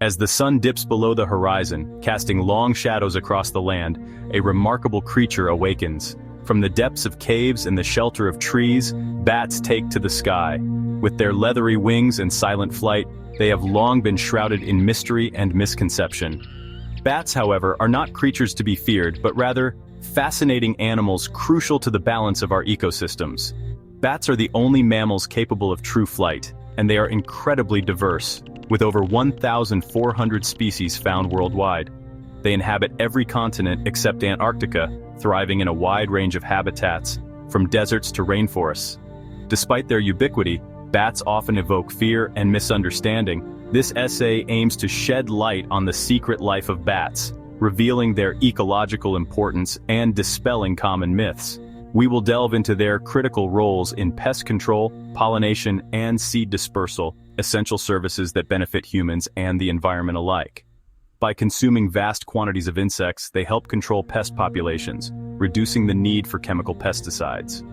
As the sun dips below the horizon, casting long shadows across the land, a remarkable creature awakens. From the depths of caves and the shelter of trees, bats take to the sky. With their leathery wings and silent flight, they have long been shrouded in mystery and misconception. Bats, however, are not creatures to be feared, but rather fascinating animals crucial to the balance of our ecosystems. Bats are the only mammals capable of true flight, and they are incredibly diverse, with over 1,400 species found worldwide. They inhabit every continent except Antarctica, thriving in a wide range of habitats, from deserts to rainforests. Despite their ubiquity, bats often evoke fear and misunderstanding. This essay aims to shed light on the secret life of bats, revealing their ecological importance and dispelling common myths. We will delve into their critical roles in pest control, pollination, and seed dispersal, essential services that benefit humans and the environment alike. By consuming vast quantities of insects, they help control pest populations, reducing the need for chemical pesticides.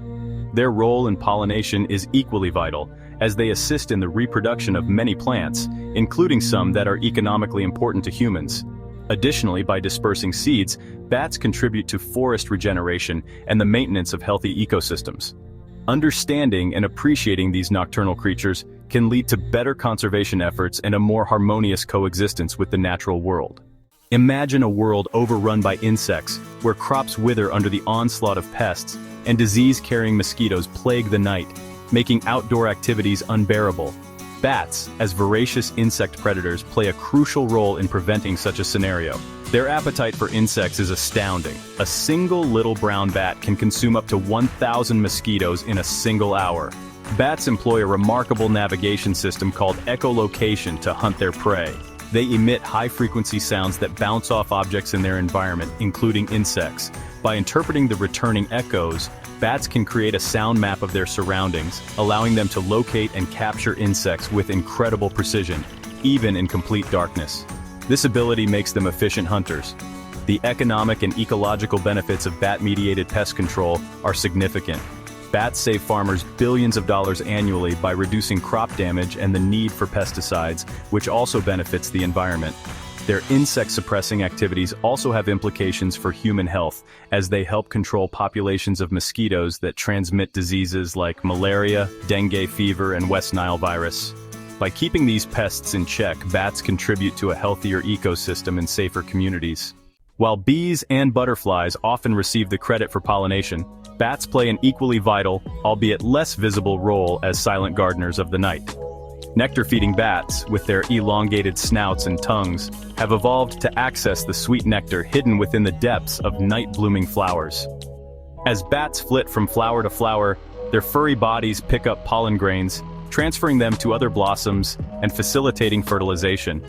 Their role in pollination is equally vital, as they assist in the reproduction of many plants, including some that are economically important to humans. Additionally, by dispersing seeds, bats contribute to forest regeneration and the maintenance of healthy ecosystems. Understanding and appreciating these nocturnal creatures can lead to better conservation efforts and a more harmonious coexistence with the natural world. Imagine a world overrun by insects, where crops wither under the onslaught of pests, and disease-carrying mosquitoes plague the night, making outdoor activities unbearable. Bats, as voracious insect predators, play a crucial role in preventing such a scenario. Their appetite for insects is astounding. A single little brown bat can consume up to 1,000 mosquitoes in a single hour. Bats employ a remarkable navigation system called echolocation to hunt their prey. They emit high-frequency sounds that bounce off objects in their environment, including insects. By interpreting the returning echoes, bats can create a sound map of their surroundings, allowing them to locate and capture insects with incredible precision, even in complete darkness. This ability makes them efficient hunters. The economic and ecological benefits of bat-mediated pest control are significant. Bats save farmers billions of dollars annually by reducing crop damage and the need for pesticides, which also benefits the environment. Their insect-suppressing activities also have implications for human health, as they help control populations of mosquitoes that transmit diseases like malaria, dengue fever, and West Nile virus. By keeping these pests in check, bats contribute to a healthier ecosystem and safer communities. While bees and butterflies often receive the credit for pollination, bats play an equally vital, albeit less visible, role as silent gardeners of the night. Nectar-feeding bats, with their elongated snouts and tongues, have evolved to access the sweet nectar hidden within the depths of night-blooming flowers. As bats flit from flower to flower, their furry bodies pick up pollen grains, transferring them to other blossoms and facilitating fertilization.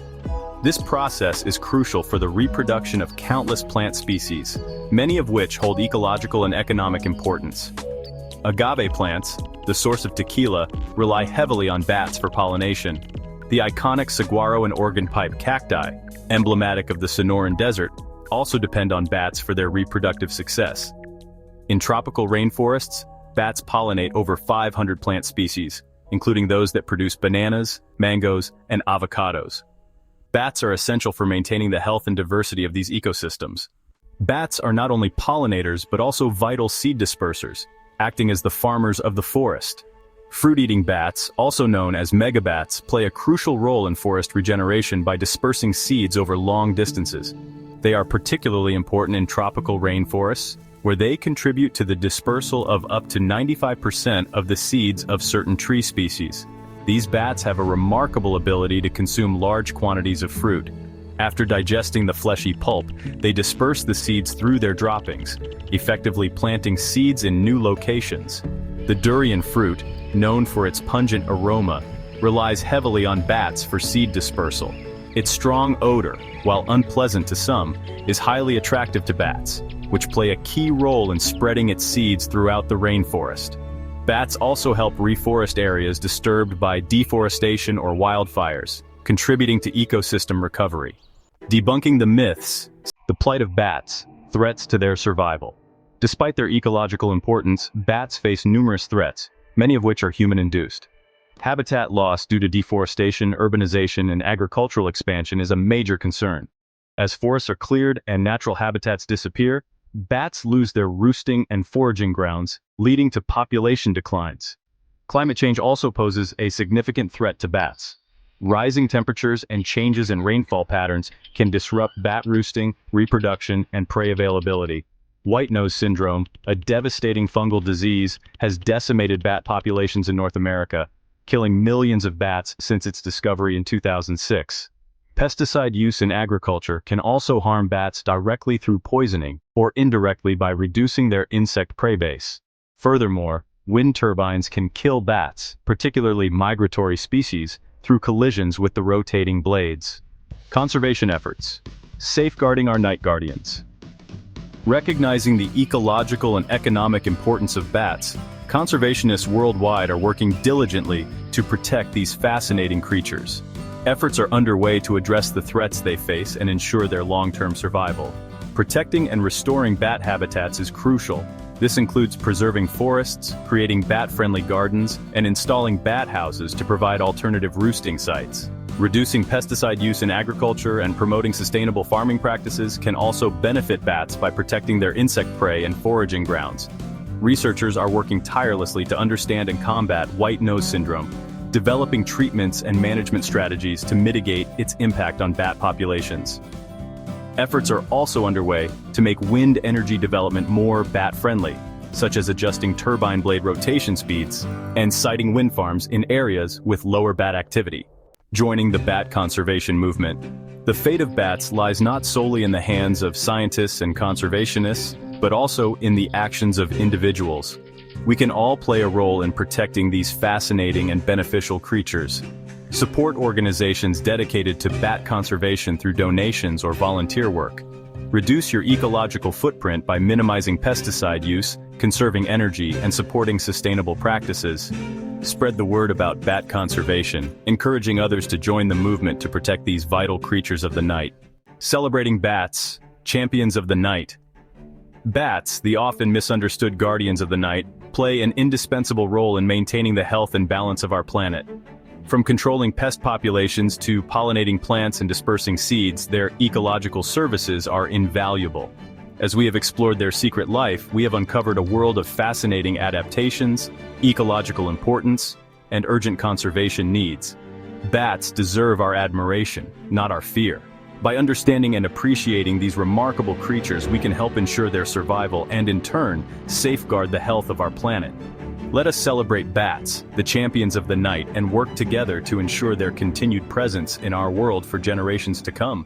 This process is crucial for the reproduction of countless plant species, many of which hold ecological and economic importance. Agave plants, the source of tequila, rely heavily on bats for pollination. The iconic saguaro and organ pipe cacti, emblematic of the Sonoran Desert, also depend on bats for their reproductive success. In tropical rainforests, bats pollinate over 500 plant species, including those that produce bananas, mangoes, and avocados. Bats are essential for maintaining the health and diversity of these ecosystems. Bats are not only pollinators but also vital seed dispersers, acting as the farmers of the forest. Fruit-eating bats, also known as megabats, play a crucial role in forest regeneration by dispersing seeds over long distances. They are particularly important in tropical rainforests, where they contribute to the dispersal of up to 95% of the seeds of certain tree species. These bats have a remarkable ability to consume large quantities of fruit. After digesting the fleshy pulp, they disperse the seeds through their droppings, effectively planting seeds in new locations. The durian fruit, known for its pungent aroma, relies heavily on bats for seed dispersal. Its strong odor, while unpleasant to some, is highly attractive to bats, which play a key role in spreading its seeds throughout the rainforest. Bats also help reforest areas disturbed by deforestation or wildfires, contributing to ecosystem recovery. Debunking the myths, the plight of bats, threats to their survival. Despite their ecological importance, bats face numerous threats, many of which are human-induced. Habitat loss due to deforestation, urbanization, and agricultural expansion is a major concern. As forests are cleared and natural habitats disappear, bats lose their roosting and foraging grounds, leading to population declines. Climate change also poses a significant threat to bats. Rising temperatures and changes in rainfall patterns can disrupt bat roosting, reproduction, and prey availability. White nose syndrome, a devastating fungal disease, has decimated bat populations in North America, killing millions of bats since its discovery in 2006. Pesticide use in agriculture can also harm bats directly through poisoning or indirectly by reducing their insect prey base. Furthermore, wind turbines can kill bats, particularly migratory species, through collisions with the rotating blades. Conservation efforts. Safeguarding our night guardians. Recognizing the ecological and economic importance of bats, conservationists worldwide are working diligently to protect these fascinating creatures. Efforts are underway to address the threats they face and ensure their long-term survival. Protecting and restoring bat habitats is crucial. This includes preserving forests, creating bat-friendly gardens, and installing bat houses to provide alternative roosting sites. Reducing pesticide use in agriculture and promoting sustainable farming practices can also benefit bats by protecting their insect prey and foraging grounds. Researchers are working tirelessly to understand and combat white nose syndrome, developing treatments and management strategies to mitigate its impact on bat populations. Efforts are also underway to make wind energy development more bat-friendly, such as adjusting turbine blade rotation speeds and siting wind farms in areas with lower bat activity. Joining the bat conservation movement. The fate of bats lies not solely in the hands of scientists and conservationists, but also in the actions of individuals. We can all play a role in protecting these fascinating and beneficial creatures. Support organizations dedicated to bat conservation through donations or volunteer work. Reduce your ecological footprint by minimizing pesticide use, conserving energy, and supporting sustainable practices. Spread the word about bat conservation, encouraging others to join the movement to protect these vital creatures of the night. Celebrating bats, champions of the night. Bats, the often misunderstood guardians of the night, play an indispensable role in maintaining the health and balance of our planet. From controlling pest populations to pollinating plants and dispersing seeds, their ecological services are invaluable. As we have explored their secret life, we have uncovered a world of fascinating adaptations, ecological importance, and urgent conservation needs. Bats deserve our admiration, not our fear. By understanding and appreciating these remarkable creatures, we can help ensure their survival and, in turn, safeguard the health of our planet. Let us celebrate bats, the champions of the night, and work together to ensure their continued presence in our world for generations to come.